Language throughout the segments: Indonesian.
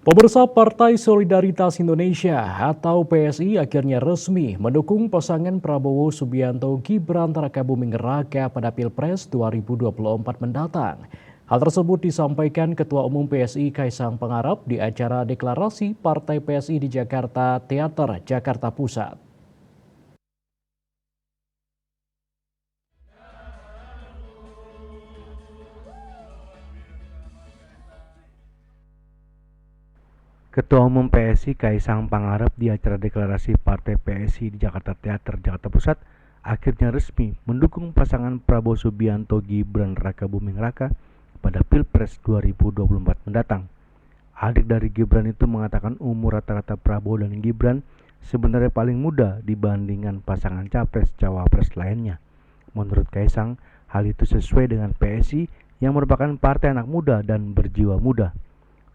Pemirsa Partai Solidaritas Indonesia atau PSI akhirnya resmi mendukung pasangan Prabowo Subianto Gibran Rakabuming Raka pada Pilpres 2024 mendatang. Hal tersebut disampaikan Ketua Umum PSI Kaisang Pangarep di acara deklarasi Partai PSI di Jakarta Teater, Jakarta Pusat. Ketua Umum PSI Kaisang Pangarep di acara deklarasi Partai PSI di Jakarta Teater, Jakarta Pusat akhirnya resmi mendukung pasangan Prabowo Subianto Gibran Rakabuming Raka pada Pilpres 2024 mendatang. Adik dari Gibran itu mengatakan umur rata-rata Prabowo dan Gibran sebenarnya paling muda dibandingkan pasangan Capres-Cawapres lainnya. Menurut Kaisang, hal itu sesuai dengan PSI yang merupakan partai anak muda dan berjiwa muda.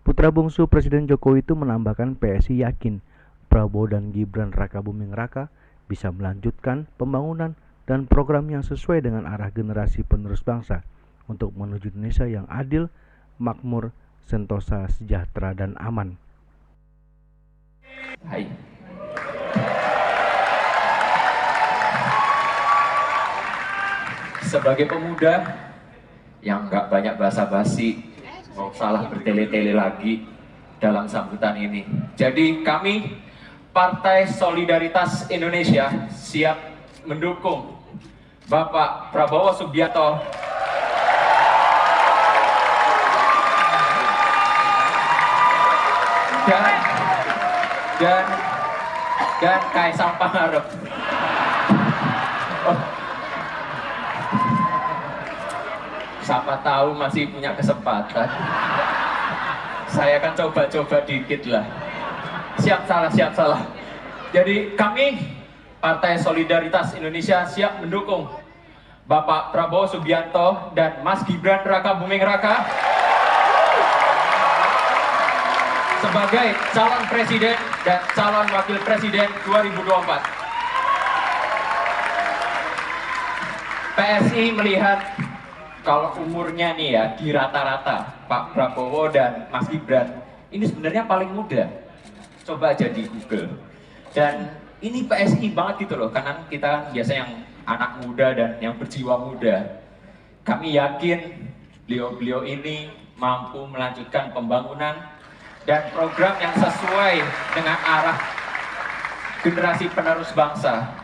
Putra bungsu Presiden Jokowi itu menambahkan PSI yakin Prabowo dan Gibran Rakabuming Raka bisa melanjutkan pembangunan dan program yang sesuai dengan arah generasi penerus bangsa untuk menuju Indonesia yang adil, makmur, sentosa, sejahtera, dan aman. Hai. Sebagai pemuda yang nggak banyak basa-basi, mau salah bertele-tele lagi dalam sambutan ini. Jadi kami Partai Solidaritas Indonesia siap mendukung Bapak Prabowo Subianto dan Kaisang Pangarep. Siapa tahu masih punya kesempatan. Saya akan coba-coba dikit lah. Siap salah. Jadi kami Partai Solidaritas Indonesia siap mendukung Bapak Prabowo Subianto dan Mas Gibran Rakabuming Raka sebagai calon presiden dan calon wakil presiden 2024. PSI melihat kalau umurnya nih ya di rata-rata Pak Prabowo dan Mas Gibran ini sebenarnya paling muda. Coba aja di Google. Dan ini PSI banget gitu loh, karena kita kan biasa yang anak muda dan yang berjiwa muda. Kami yakin beliau-beliau ini mampu melanjutkan pembangunan dan program yang sesuai dengan arah generasi penerus bangsa.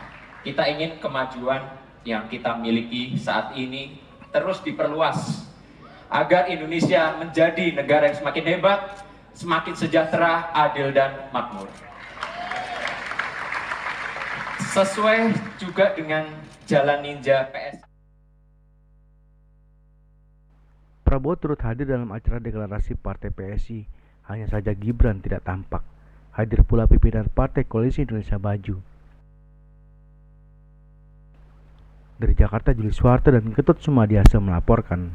Kita ingin kemajuan yang kita miliki saat ini terus diperluas agar Indonesia menjadi negara yang semakin hebat, semakin sejahtera, adil, dan makmur. Sesuai juga dengan jalan ninja PS. Prabowo turut hadir dalam acara deklarasi Partai PSI, hanya saja Gibran tidak tampak. Hadir pula pimpinan Partai Koalisi Indonesia Maju. Dari Jakarta, Juli Suharto dan Ketut Sumadiasa melaporkan.